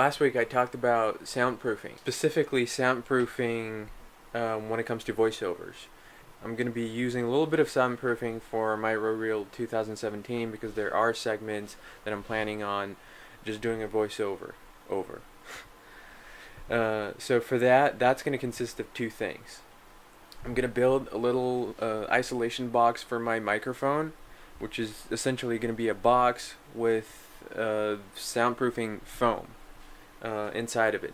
last week I talked about soundproofing, specifically soundproofing when it comes to voiceovers. I'm going to be using a little bit of soundproofing for My Røde Reel 2017 because there are segments that I'm planning on just doing a voiceover over. So for that's going to consist of two things. I'm going to build a little isolation box for my microphone, which is essentially going to be a box with soundproofing foam inside of it.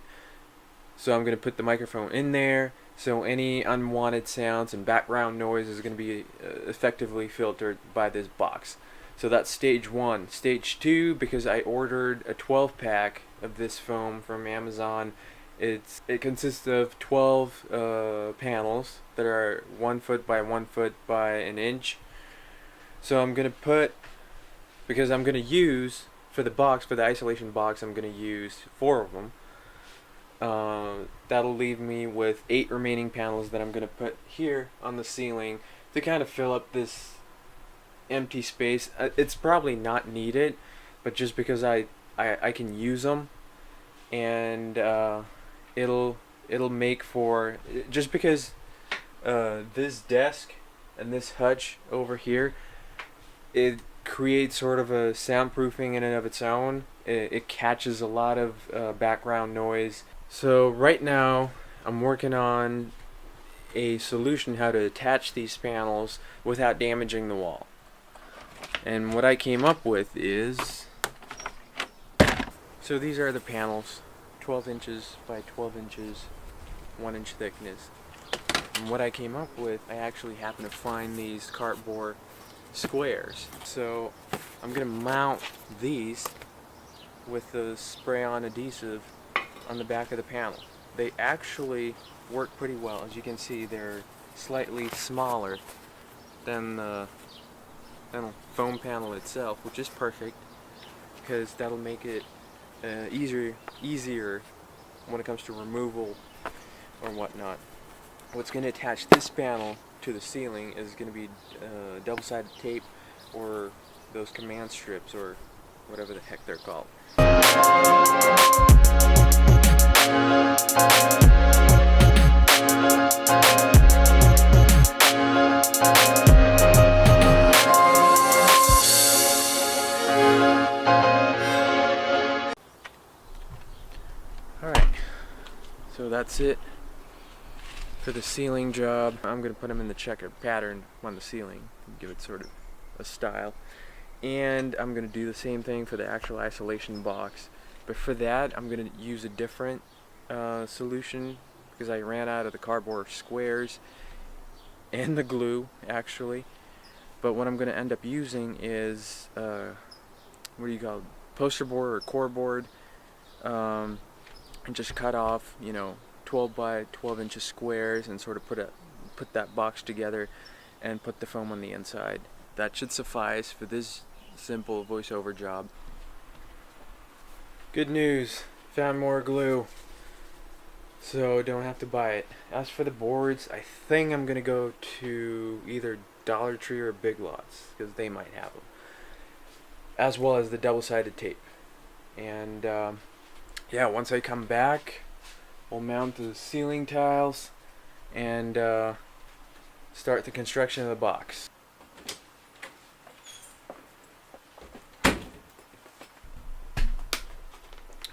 So I'm going to put the microphone in there, so any unwanted sounds and background noise is going to be effectively filtered by this box. So that's stage one. Stage two, because I ordered a 12-pack of this foam from Amazon, it consists of 12 panels that are 1 foot by 1 foot by an inch. So I'm going to put, because I'm going to use, for the isolation box, I'm going to use 4 of them. That'll leave me with 8 remaining panels that I'm going to put here on the ceiling to kind of fill up this empty space. It's probably not needed, but just because I can use them, and it'll make for, just because this desk and this hutch over here, it creates sort of a soundproofing in and of its own. It catches a lot of background noise. So right now I'm working on a solution how to attach these panels without damaging the wall. And what I came up with is, so these are the panels, 12 inches by 12 inches, 1 inch thickness. And what I came up with, I actually happened to find these cardboard squares. So I'm going to mount these with the spray-on adhesive on the back of the panel. They actually work pretty well. As you can see, they're slightly smaller than the foam panel itself, which is perfect because that'll make it easier when it comes to removal or whatnot. What's going to attach this panel to the ceiling is going to be double-sided tape, or those command strips, or whatever the heck they're called. Alright, so that's it for the ceiling job. I'm going to put them in the checkered pattern on the ceiling, give it sort of a style. And I'm going to do the same thing for the actual isolation box. But for that, I'm going to use a different solution because I ran out of the cardboard squares and the glue, actually. But what I'm going to end up using is, what do you call it? Poster board or core board. And just cut off, 12 by 12 inches squares and sort of put that box together and put the foam on the inside. That should suffice for this simple voiceover job. Good news, found more glue, so don't have to buy it. As for the boards, I think I'm gonna go to either Dollar Tree or Big Lots because they might have them, as well as the double-sided tape. And yeah, once I come back, we'll mount the ceiling tiles and start the construction of the box.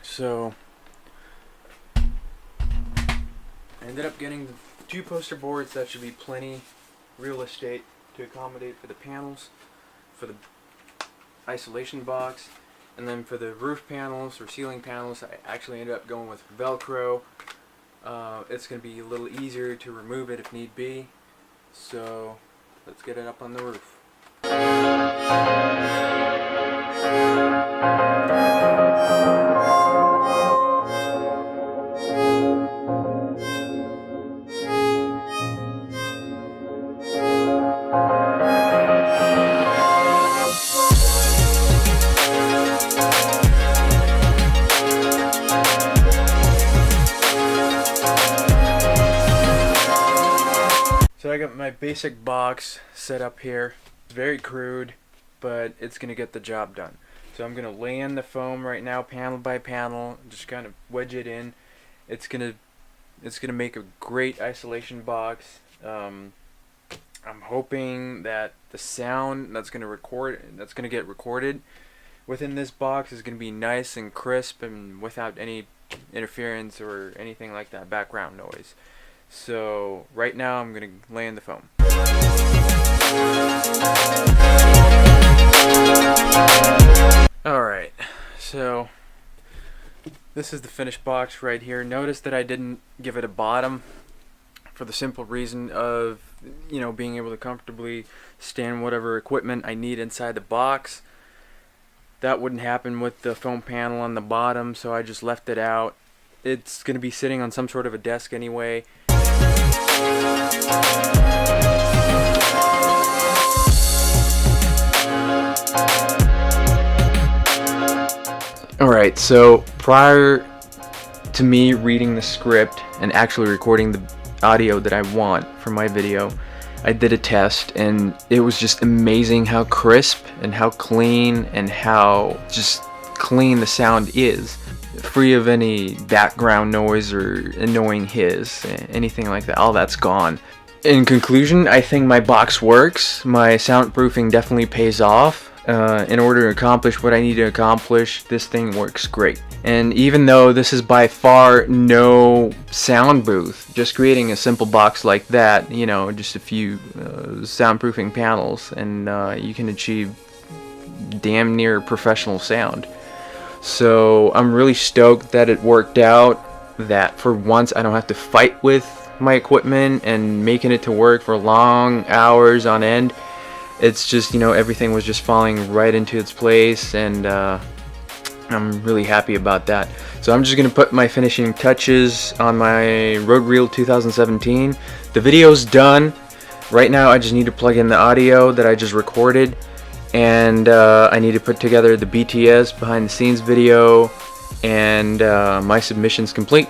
So I ended up getting the 2 poster boards. That should be plenty real estate to accommodate for the panels, for the isolation box, and then for the roof panels or ceiling panels I actually ended up going with Velcro. It's going to be a little easier to remove it if need be. So let's get it up on the roof. So I got my basic box set up here. It's very crude, but it's gonna get the job done. So I'm gonna lay in the foam right now, panel by panel, just kind of wedge it in. It's gonna make a great isolation box. I'm hoping that the sound that's gonna get recorded within this box is gonna be nice and crisp and without any interference or anything like that, background noise. So right now I'm gonna lay in the foam. Alright, so this is the finished box right here. Notice that I didn't give it a bottom for the simple reason of, you know, being able to comfortably stand whatever equipment I need inside the box. That wouldn't happen with the foam panel on the bottom, so I just left it out. It's going to be sitting on some sort of a desk anyway. Alright, so prior to me reading the script and actually recording the audio that I want for my video, I did a test, and it was just amazing how crisp and how clean and how just clean the sound is, free of any background noise or annoying hiss, anything like that. All that's gone. In conclusion, I think my box works. My soundproofing definitely pays off. In order to accomplish what I need to accomplish, this thing works great. And even though this is by far no sound booth, just creating a simple box like that, you know, just a few soundproofing panels, and you can achieve damn near professional sound. So I'm really stoked that it worked out, that for once I don't have to fight with my equipment and making it to work for long hours on end. It's just, you know, everything was just falling right into its place, and I'm really happy about that. So I'm just gonna put my finishing touches on my Røde Reel 2017. The video's done. Right now I just need to plug in the audio that I just recorded, and I need to put together the BTS behind the scenes video, and my submission's complete.